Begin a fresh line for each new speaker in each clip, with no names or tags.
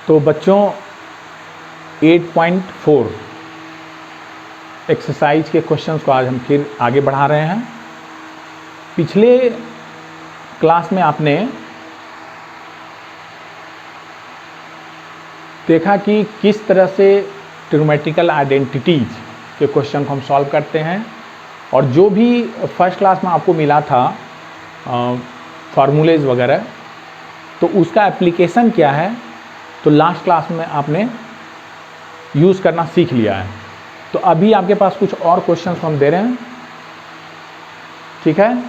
तो बच्चों 8.4 एक्सरसाइज के क्वेश्चंस को आज हम फिर आगे बढ़ा रहे हैं। पिछले क्लास में आपने देखा कि किस तरह से ट्रिग्नोमेट्रिकल आइडेंटिटीज के क्वेश्चन को हम सॉल्व करते हैं, और जो भी फर्स्ट क्लास में आपको मिला था फार्मूलेज वगैरह, तो उसका एप्लीकेशन क्या है तो लास्ट क्लास में आपने यूज़ करना सीख लिया है। तो अभी आपके पास कुछ और क्वेश्चंस हम दे रहे हैं, ठीक है,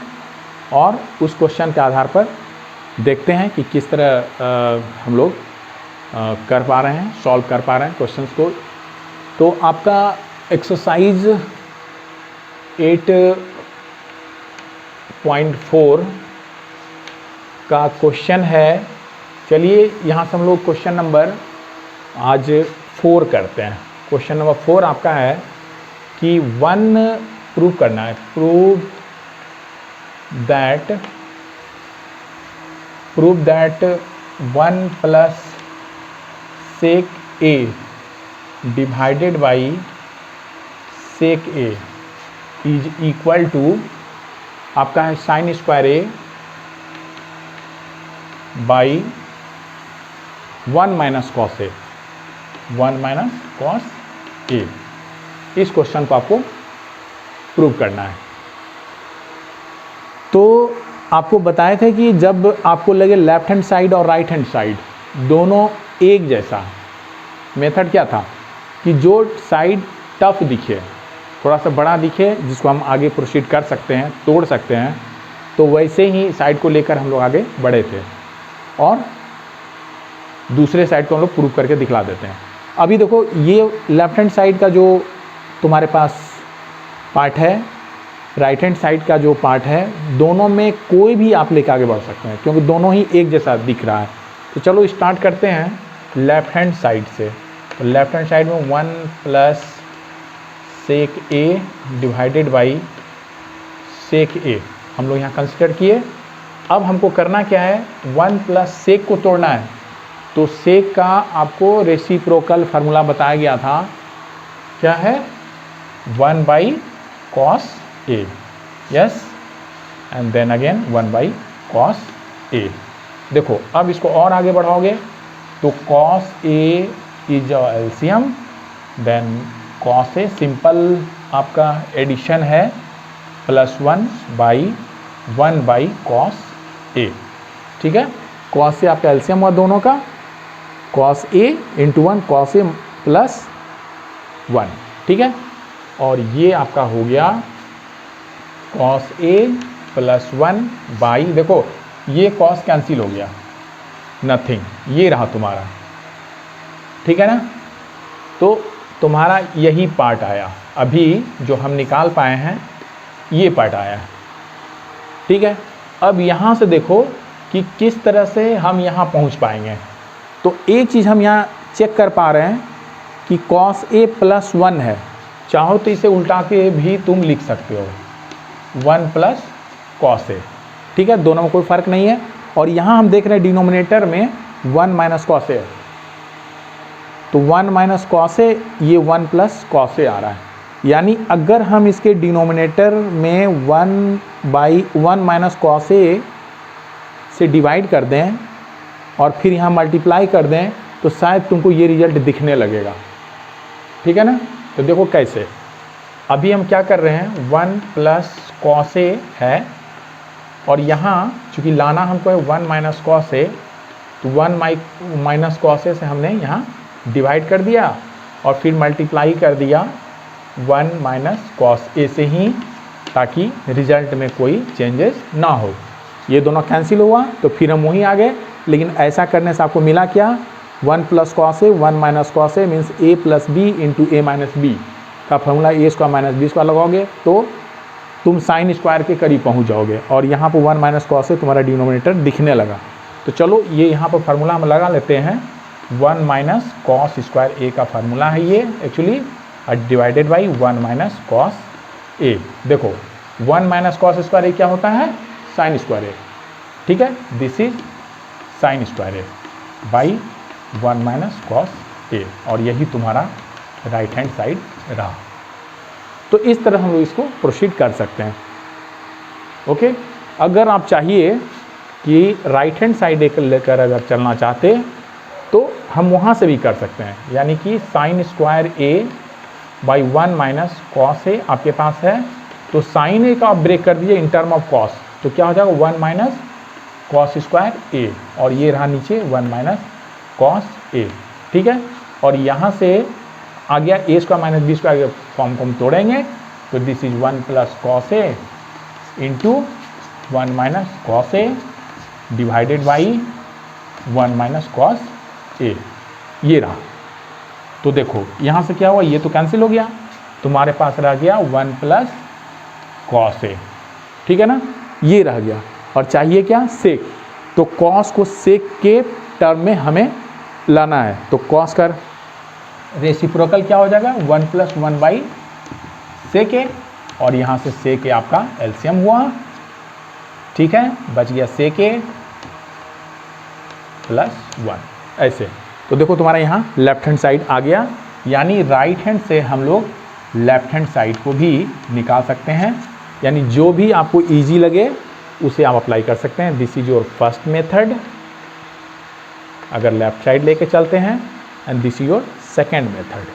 और उस क्वेश्चन के आधार पर देखते हैं कि किस तरह हम लोग कर पा रहे हैं, सॉल्व कर पा रहे हैं क्वेश्चंस को। तो आपका एक्सरसाइज 8.4 का क्वेश्चन है। चलिए यहाँ से हम लोग क्वेश्चन नंबर आज 4 करते हैं। क्वेश्चन नंबर 4 आपका है कि 1 प्रूव करना है, prove that 1 plus sec A divided by sec A is equal to आपका है sine square A by 1 minus cos A, 1 minus cos A. इस क्वेश्चन को आपको प्रूव करना है। तो आपको बताए थे कि जब आपको लगे लेफ्ट हैंड साइड और राइट हैंड साइड दोनों एक जैसा, मेथड क्या था कि जो साइड टफ दिखे, थोड़ा सा बड़ा दिखे, जिसको हम आगे प्रोसीड कर सकते हैं, तोड़ सकते हैं, तो वैसे ही साइड को लेकर हम लोग आगे बढ़े थे और दूसरे साइड को हम लोग प्रूव करके दिखला देते हैं। अभी देखो ये लेफ्ट हैंड साइड का जो तुम्हारे पास पार्ट है, राइट हैंड साइड का जो पार्ट है, दोनों में कोई भी आप लेकर आगे बढ़ सकते हैं क्योंकि दोनों ही एक जैसा दिख रहा है। तो चलो स्टार्ट करते हैं लेफ्ट हैंड साइड से। तो लेफ्ट हैंड साइड में 1 plus sec A divided by sec A हम लोग यहाँ कंसिडर किए। अब हमको करना क्या है, 1 प्लस सेक को तोड़ना है। तो सेक का आपको रेसिप्रोकल फार्मूला बताया गया था, क्या है, 1 by cos A, yes, and then again 1 by cos A. देखो अब इसको और आगे बढ़ाओगे तो cos A is LCM, then cos A simple आपका एडिशन है, प्लस 1 बाई कॉस ए, ठीक है। कॉस ए आपका एलसीएम हुआ दोनों का, cos A into 1 cos A plus 1, ठीक है। और ये आपका हो गया कॉस ए प्लस 1 बाई, देखो ये कॉस कैंसिल हो गया, नथिंग, ये रहा तुम्हारा, ठीक है ना। तो तुम्हारा यही पार्ट आया, अभी जो हम निकाल पाए हैं ये पार्ट आया है, ठीक है। अब यहाँ से देखो कि किस तरह से हम यहाँ पहुँच पाएंगे। तो एक चीज़ हम यहाँ चेक कर पा रहे हैं कि कॉस ए प्लस 1 है, चाहो तो इसे उल्टा के भी तुम लिख सकते हो, 1 प्लस कॉस ए, ठीक है, दोनों में कोई फ़र्क नहीं है। और यहाँ हम देख रहे हैं डिनोमिनेटर में 1 माइनस कॉस ए, तो 1 माइनस कॉस ए, ये 1 प्लस कॉस ए आ रहा है। यानी अगर हम इसके डिनोमिनेटर में 1 माइनस कॉस ए से डिवाइड कर दें और फिर यहाँ मल्टीप्लाई कर दें तो शायद तुमको ये रिजल्ट दिखने लगेगा, ठीक है ना। तो देखो कैसे, अभी हम क्या कर रहे हैं, 1 प्लस कॉस ए है और यहाँ चूँकि लाना हमको है 1 माइनस कॉस ए, तो 1 माइनस कॉस ए से हमने यहाँ डिवाइड कर दिया और फिर मल्टीप्लाई कर दिया 1 माइनस कॉस ए से ही, ताकि रिजल्ट में कोई चेंजेस ना हो। ये दोनों कैंसिल हुआ तो फिर हम वहीं आ गए, लेकिन ऐसा करने से आपको मिला क्या, 1 plus cos A 1 minus cos A means A plus B into A minus B का फॉर्मूला ए स्क्वायर माइनस बी स्क्वायर लगाओगे तो तुम साइन स्क्वायर के करीब पहुंच जाओगे और यहाँ पर 1 माइनस कॉस ए तुम्हारा डिनोमिनेटर दिखने लगा। तो चलो ये यहाँ पर फार्मूला हम लगा लेते हैं, 1 माइनस कॉस स्क्वायर ए का फार्मूला है ये actually, divided by 1 minus cos A. देखो 1 माइनस कॉस स्क्वायर ए क्या होता है, साइन स्क्वायर ए, ठीक है, this is sine square A by 1 minus cos A, और यही तुम्हारा राइट हैंड साइड रहा। तो इस तरह हम लोग इसको प्रोसीड कर सकते हैं। ओके, अगर आप चाहिए कि राइट हैंड साइड लेकर अगर चलना चाहते तो हम वहाँ से भी कर सकते हैं, यानी कि sine square A by 1 minus cos A आपके पास है, तो साइन ए का आप ब्रेक कर दीजिए इन टर्म ऑफ कॉस, तो क्या हो जाएगा 1 माइनस कॉस स्क्वायर ए, और ये रहा नीचे 1 माइनस कॉस ए। ठीक है, और यहाँ से आ गया A square minus B square form को हम तोड़ेंगे, तो this is 1 plus cos A into 1 minus cos A divided by 1 minus cos A, ये रहा। तो देखो यहाँ से क्या हुआ, ये तो कैंसिल हो गया, तुम्हारे पास रह गया 1 प्लस कॉस ए। ठीक है ना, ये रह गया, और चाहिए क्या, सेक, तो कॉस को सेक के टर्म में हमें लाना है, तो कॉस का रेसिप्रोकल क्या हो जाएगा 1 प्लस 1 बाई सेक ए, और यहाँ से सेक ए आपका एलसीएम हुआ। ठीक है, बच गया सेक ए प्लस 1, ऐसे। तो देखो तुम्हारा यहाँ लेफ्ट हैंड साइड आ गया, यानी राइट हैंड से हम लोग लेफ्ट हैंड साइड को भी निकाल सकते हैं, यानी जो भी आपको इजी लगे उसे आप अप्लाई कर सकते हैं। This is your first method अगर लेफ्ट साइड लेके चलते हैं, and this is your second method.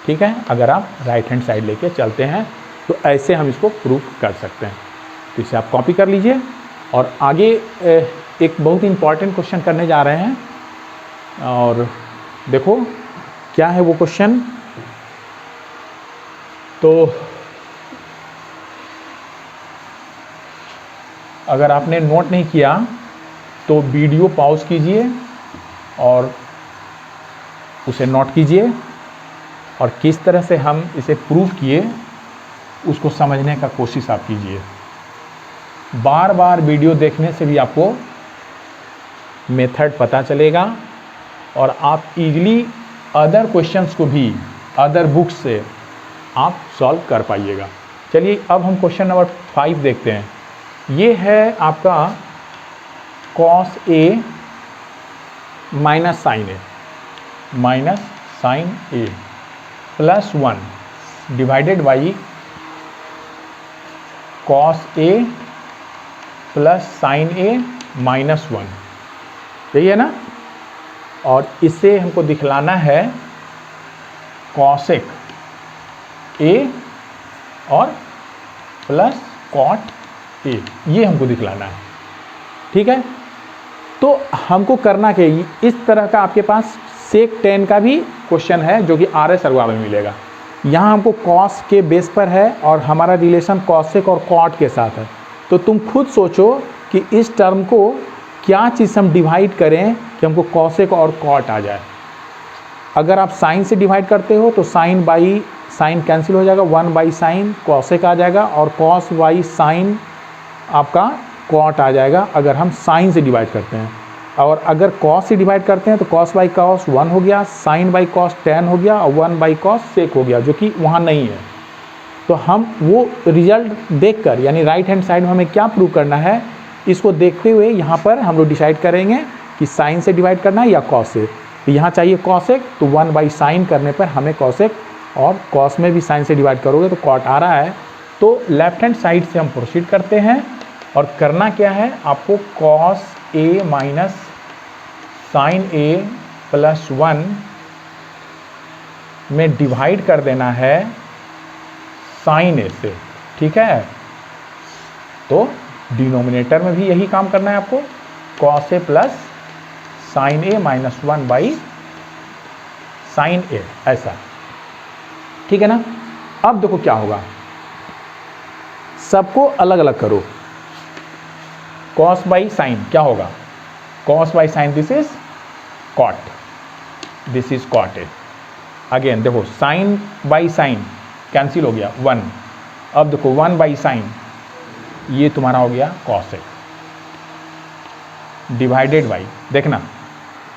ठीक है, अगर आप राइट हैंड साइड लेके चलते हैं तो ऐसे हम इसको प्रूव कर सकते हैं। तो इसे आप कॉपी कर लीजिए, और आगे एक बहुत इंपॉर्टेंट क्वेश्चन करने जा रहे हैं, और देखो क्या है वो क्वेश्चन। तो अगर आपने नोट नहीं किया तो वीडियो पॉज कीजिए और उसे नोट कीजिए, और किस तरह से हम इसे प्रूव किए उसको समझने का कोशिश आप कीजिए। बार बार वीडियो देखने से भी आपको मेथड पता चलेगा, और आप इजीली अदर क्वेश्चंस को भी अदर बुक्स से आप सॉल्व कर पाइएगा। चलिए अब हम क्वेश्चन नंबर 5 देखते हैं। ये है आपका cos A minus sine A plus 1 divided by cos A plus sine A minus 1, यही है ना। और इसे हमको दिखलाना है कॉसेक ए और प्लस कॉट ए, ये हमको दिखलाना है। ठीक है, तो हमको करना क्या, इस तरह का आपके पास सेक 10 का भी क्वेश्चन है जो कि RS अगवा में मिलेगा। यहाँ हमको कॉस के बेस पर है और हमारा रिलेशन कॉसेक और कॉट के साथ है, तो तुम खुद सोचो कि इस टर्म को क्या चीज़ हम डिवाइड करें कि हमको कॉसेक और कॉट आ जाए। अगर आप साइन से डिवाइड करते हो तो साइन बाई साइन कैंसिल हो जाएगा, 1 बाई साइन कॉसेक आ जाएगा, और कॉस बाई साइन आपका कॉट आ जाएगा अगर हम साइन से डिवाइड करते हैं। और अगर कॉस से डिवाइड करते हैं तो कॉस बाई कॉस 1 हो गया, साइन बाई कॉस 10 हो गया, और 1 बाई कॉस सेक हो गया, जो कि वहाँ नहीं है। तो हम वो रिजल्ट देखकर, यानी राइट हैंड साइड में हमें क्या प्रूव करना है, इसको देखते हुए यहाँ पर हम लोग डिसाइड करेंगे कि साइन से डिवाइड करना है या कॉस से। तो यहाँ चाहिए कॉसेक, तो 1 बाई साइन करने पर हमें कॉसेक, और कॉस में भी साइन से डिवाइड करोगे तो कॉट आ रहा है। तो लेफ्ट हैंड साइड से हम प्रोसीड करते हैं, और करना क्या है, आपको cos A minus sine A plus 1 में डिवाइड कर देना है साइन ए से। ठीक है, तो डिनोमिनेटर में भी यही काम करना है आपको, cos A plus sine A minus 1 by sine A, ऐसा। ठीक है ना। अब देखो क्या होगा, सबको अलग अलग करो। कॉस बाई साइन क्या होगा, cos by sine this is cot, this is cot A. Again देखो साइन बाई साइन कैंसिल हो गया 1, अब देखो 1 बाई साइन ये तुम्हारा हो गया कॉस ए डिवाइडेड बाई, देखना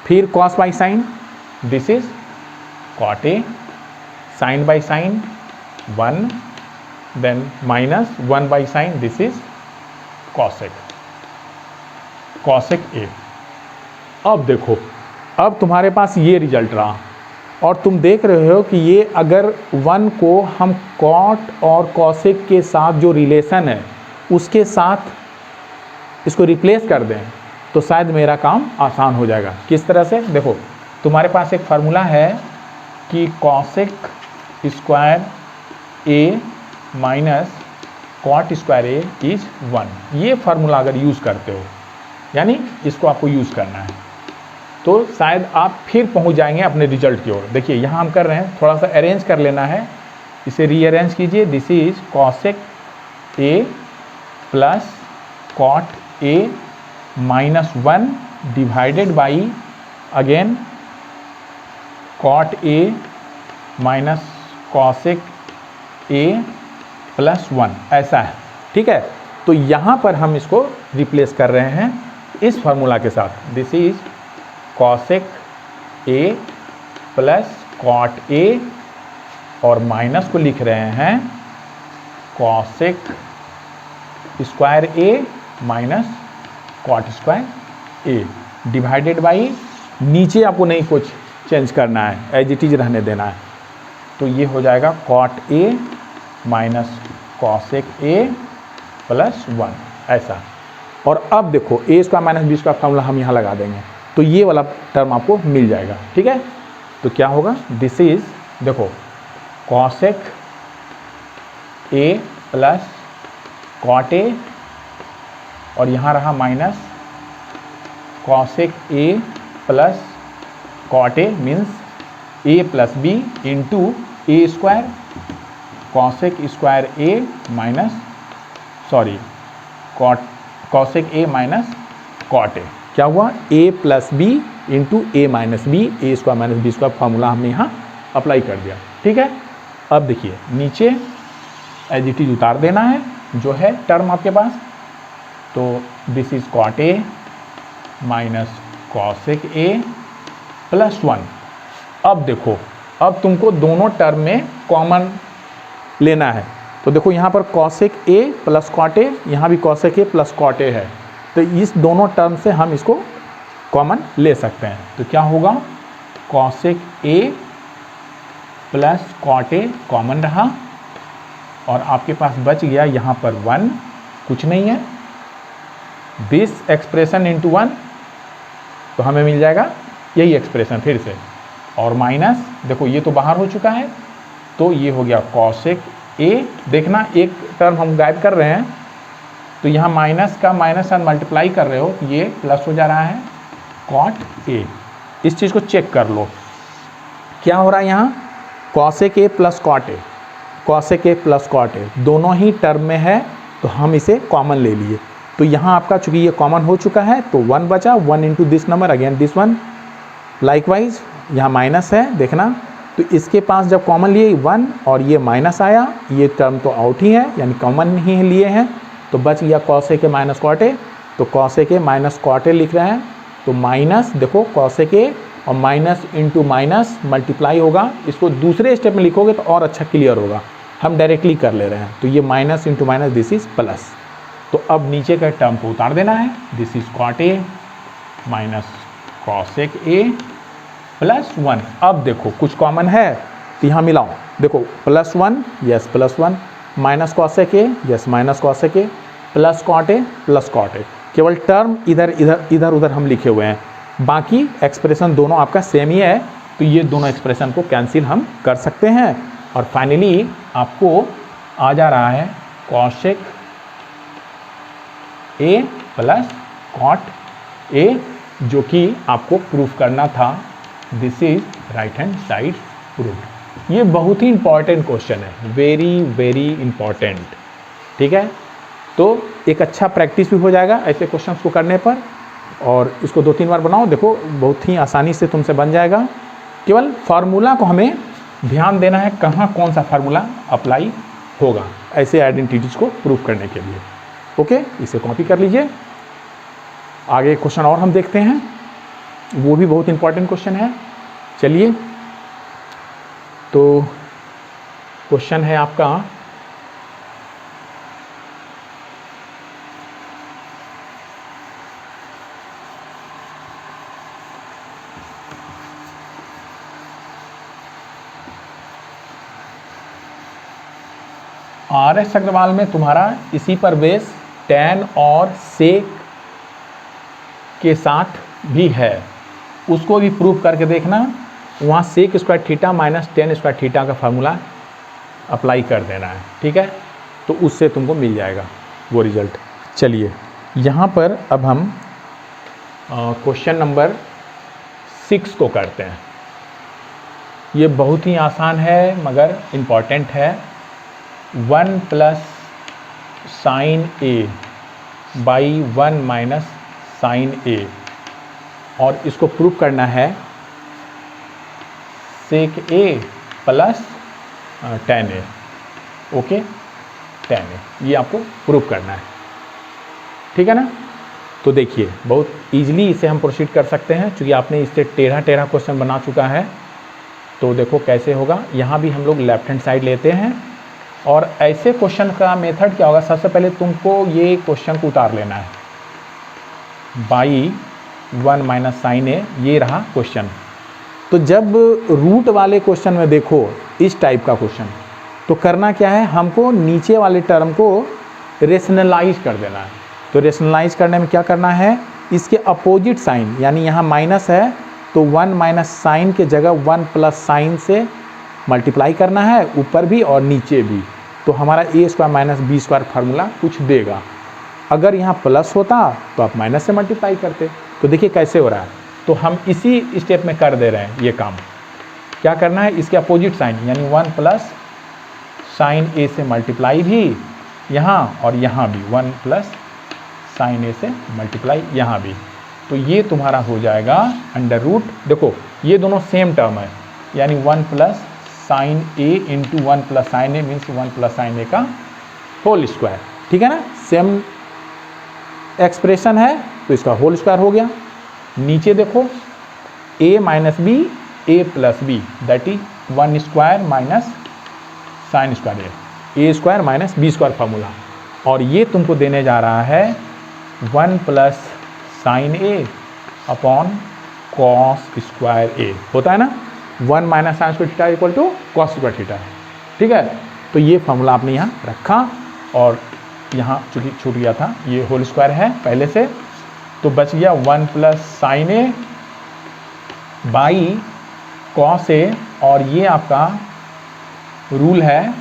फिर cos by sine this is cot A, sine by sine 1, then minus 1 by sine this is cosec, cosec A. अब देखो, अब तुम्हारे पास ये रिजल्ट रहा और तुम देख रहे हो कि ये अगर 1 को हम कॉट और कॉसेक के साथ जो रिलेशन है उसके साथ इसको रिप्लेस कर दें तो शायद मेरा काम आसान हो जाएगा। किस तरह से? देखो, तुम्हारे पास एक फार्मूला है कि cosec square A minus cot square A is 1। ये फार्मूला अगर यूज़ करते हो, यानी इसको आपको यूज़ करना है, तो शायद आप फिर पहुंच जाएंगे अपने रिजल्ट की ओर। देखिए यहाँ हम कर रहे हैं, थोड़ा सा अरेंज कर लेना है, इसे रीअरेंज कीजिए। This is cosec A plus cot A minus 1 divided by again cot A minus cosec A plus 1, ऐसा है। ठीक है, तो यहाँ पर हम इसको रिप्लेस कर रहे हैं इस फार्मूला के साथ। This is cosec A plus cot A और माइनस को लिख रहे हैं cosec square A minus cot square A divided by, नीचे आपको नहीं कुछ चेंज करना है, एज इट इज रहने देना है। तो ये हो जाएगा cot A minus cosec A plus 1, ऐसा। और अब देखो A square minus B square formula हम यहाँ लगा देंगे तो ये वाला टर्म आपको मिल जाएगा। ठीक है, तो क्या होगा? दिस इज, देखो, cosec A plus cot A और यहाँ रहा minus cosec A plus cot A, means A plus B into A square cosec square A minus, sorry, cosec A minus cot A. क्या हुआ? A plus B into A minus B, A square minus B square formula हमने यहाँ apply कर दिया। ठीक है, अब देखिए नीचे एज इट इज उतार देना है जो है टर्म आपके पास। तो this is cot A minus cosec A plus 1। अब देखो, अब तुमको दोनों टर्म में कॉमन लेना है। तो देखो यहाँ पर cosec A plus cot A, यहाँ भी cosec A plus cot A है, तो इस दोनों टर्म से हम इसको कॉमन ले सकते हैं। तो क्या होगा? Cosec A plus cot A common रहा और आपके पास बच गया यहाँ पर 1, कुछ नहीं है, दिस एक्सप्रेशन इंटू 1, तो हमें मिल जाएगा यही एक्सप्रेशन फिर से, और माइनस, देखो ये तो बाहर हो चुका है, तो ये हो गया कॉसेक ए। देखना एक टर्म हम गायब कर रहे हैं, तो यहाँ माइनस का माइनस साथ मल्टीप्लाई कर रहे हो, ये प्लस हो जा रहा है कॉट ए। इस चीज़ को चेक कर लो, क्या हो रहा है यहाँ? Cosec A plus cot A, cosec A plus cot A दोनों ही टर्म में है, तो हम इसे कॉमन ले लिए। तो यहाँ आपका चूंकि ये कॉमन हो चुका है तो 1 बचा, 1 into this number again this 1, likewise यहाँ माइनस है, देखना। तो इसके पास जब कॉमन लिए 1 और ये माइनस आया, ये टर्म तो आउट ही है, यानी कॉमन ही लिए हैं, तो बच गया cosec A minus cot A. तो cosec A minus cot A लिख रहे हैं, तो माइनस, देखो कॉसेक ए और माइनस इंटू माइनस मल्टीप्लाई होगा, इसको दूसरे स्टेप में लिखोगे तो और अच्छा क्लियर होगा, हम डायरेक्टली कर ले रहे हैं। तो ये minus into minus, this is plus. तो अब नीचे का टर्म को उतार देना है, this is cot A minus cosec A plus 1। अब देखो कुछ कॉमन है तो यहाँ मिलाओ, देखो plus 1, yes plus 1, minus cosec A, yes minus cosec A, plus cot A, plus cot A. केवल टर्म इधर उधर हम लिखे हुए हैं, बाकी एक्सप्रेशन दोनों आपका सेम ही है, तो ये दोनों एक्सप्रेशन को कैंसिल हम कर सकते हैं। और फाइनली आपको आ जा रहा है cosec A plus cot A, जो कि आपको प्रूफ करना था। This is right hand side proof. ये बहुत ही इंपॉर्टेंट क्वेश्चन है, वेरी वेरी इंपॉर्टेंट। ठीक है, तो एक अच्छा प्रैक्टिस भी हो जाएगा ऐसे क्वेश्चंस को करने पर, और इसको 2-3 बार बनाओ, देखो बहुत ही आसानी से तुमसे बन जाएगा। केवल फार्मूला को हमें ध्यान देना है, कहाँ कौन सा फार्मूला अप्लाई होगा ऐसे आइडेंटिटीज को प्रूफ करने के लिए। ओके, इसे कॉपी कर लीजिए। आगे क्वेश्चन और हम देखते हैं, वो भी बहुत इंपॉर्टेंट क्वेश्चन है। चलिए, तो क्वेश्चन है आपका RS अग्रवाल में तुम्हारा इसी पर बेस tan और sec के साथ भी है, उसको भी प्रूव करके देखना। वहाँ sec square theta minus tan square theta का फार्मूला अप्लाई कर देना है, ठीक है, तो उससे तुमको मिल जाएगा वो रिजल्ट। चलिए यहाँ पर अब हम क्वेश्चन नंबर 6 को करते हैं। ये बहुत ही आसान है मगर इम्पॉर्टेंट है। 1 plus sine A by 1 minus sine A, और इसको प्रूव करना है sec A plus tan A, okay, tan A, ये आपको प्रूव करना है, ठीक है ना। तो देखिए बहुत इजीली इसे हम प्रोसीड कर सकते हैं, क्योंकि आपने इससे टेढ़ा टेढ़ा क्वेश्चन बना चुका है। तो देखो कैसे होगा, यहाँ भी हम लोग लेफ्ट हैंड साइड लेते हैं, और ऐसे क्वेश्चन का मेथड क्या होगा, सबसे पहले तुमको ये क्वेश्चन को उतार लेना है बाई 1 माइनस साइन ए, ये रहा क्वेश्चन। तो जब रूट वाले क्वेश्चन में देखो इस टाइप का क्वेश्चन, तो करना क्या है, हमको नीचे वाले टर्म को रेशनलाइज कर देना है। तो रेशनलाइज करने में क्या करना है, इसके अपोजिट साइन, यानी यहाँ माइनस है तो 1 माइनस साइन के जगह 1 प्लस साइन से मल्टीप्लाई करना है, ऊपर भी और नीचे भी। तो हमारा A square minus B square formula कुछ देगा। अगर यहाँ प्लस होता तो आप माइनस से मल्टीप्लाई करते। तो देखिए कैसे हो रहा है, तो हम इसी स्टेप में कर दे रहे हैं ये काम। क्या करना है, इसके अपोजिट साइन यानी 1 प्लस साइन ए से मल्टीप्लाई भी यहाँ, और यहाँ भी 1 प्लस साइन ए से मल्टीप्लाई यहाँ भी। तो ये तुम्हारा हो जाएगा अंडर रूट, देखो ये दोनों सेम टर्म है, यानी 1 प्लस साइन ए इंटू 1 प्लस साइन ए मीन्स 1 प्लस साइन ए का होल स्क्वायर, ठीक है ना, सेम एक्सप्रेशन है तो इसका होल स्क्वायर हो गया। नीचे देखो a minus B A plus B, that is 1 square minus sine square A square minus B square formula, और ये तुमको देने जा रहा है 1 plus sine A upon cos square A, होता है ना, 1 minus sine square theta equal to cos square theta, ठीक है। तो ये फार्मूला आपने यहाँ रखा, और यहाँ चूँकि छूट गया था, ये होल स्क्वायर है पहले से, तो बच गया 1 plus sine A by cos A, और ये आपका रूल है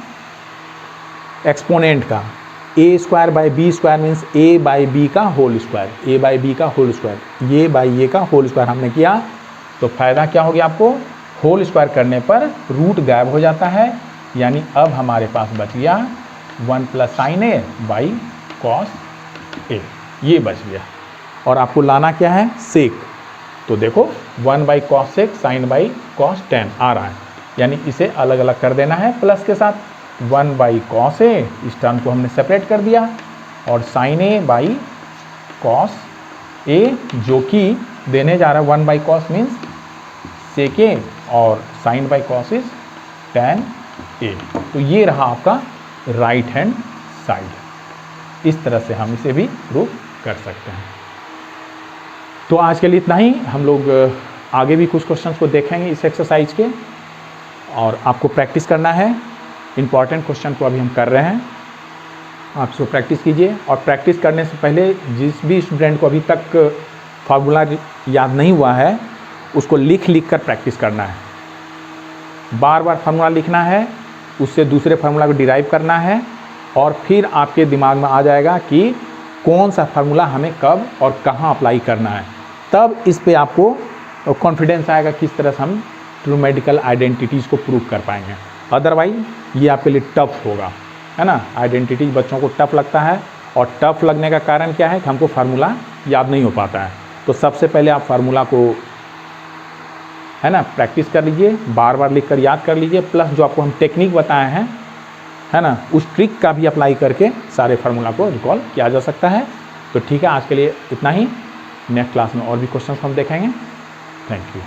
एक्सपोनेंट का, A square by B square means A by B का whole square, A by B का होल स्क्वायर, ये बाई ए का होल स्क्वायर हमने किया। तो फायदा क्या हो गया आपको, होल स्क्वायर करने पर रूट गायब हो जाता है, यानी अब हमारे पास बच गया 1 plus sine A by cos A, ये बच गया। और आपको लाना क्या है, सेक, तो देखो 1 by cos sec sine by cos tan आ रहा है, यानी इसे अलग अलग कर देना है प्लस के साथ। 1 बाई कॉस ए, इस टर्म को हमने सेपरेट कर दिया, और sine A by cos A, जो कि देने जा रहा है 1 by cos means sec A, और sine by cos is tan A. तो ये रहा आपका राइट हैंड साइड। इस तरह से हम इसे भी प्रूव कर सकते हैं। तो आज के लिए इतना ही, हम लोग आगे भी कुछ क्वेश्चंस को देखेंगे इस एक्सरसाइज के, और आपको प्रैक्टिस करना है। इम्पॉर्टेंट क्वेश्चन को अभी हम कर रहे हैं, आप इसको प्रैक्टिस कीजिए। और प्रैक्टिस करने से पहले जिस भी स्टूडेंट को अभी तक फार्मूला याद नहीं हुआ है, उसको लिख कर प्रैक्टिस करना है। बार बार फार्मूला लिखना है, उससे दूसरे फार्मूला को डिराइव करना है, और फिर आपके दिमाग में आ जाएगा कि कौन सा फार्मूला हमें कब और कहाँ अप्लाई करना है। तब इस पे आपको कॉन्फिडेंस आएगा किस तरह से हम ट्रूमेटिकल आइडेंटिटीज़ को प्रूव कर पाएंगे। अदरवाइज ये आपके लिए टफ होगा, है ना। आइडेंटिटीज बच्चों को टफ लगता है, और टफ लगने का कारण क्या है कि हमको फार्मूला याद नहीं हो पाता है। तो सबसे पहले आप फार्मूला को, है ना, प्रैक्टिस कर लीजिए, बार बार लिख कर याद कर लीजिए, प्लस जो आपको हम टेक्निक बताए हैं, है ना, उस ट्रिक का भी अप्लाई करके सारे फार्मूला को रिकॉल किया जा सकता है। तो ठीक है, आज के लिए इतना ही। नेक्स्ट क्लास में और भी क्वेश्चन हम देखेंगे। Thank you.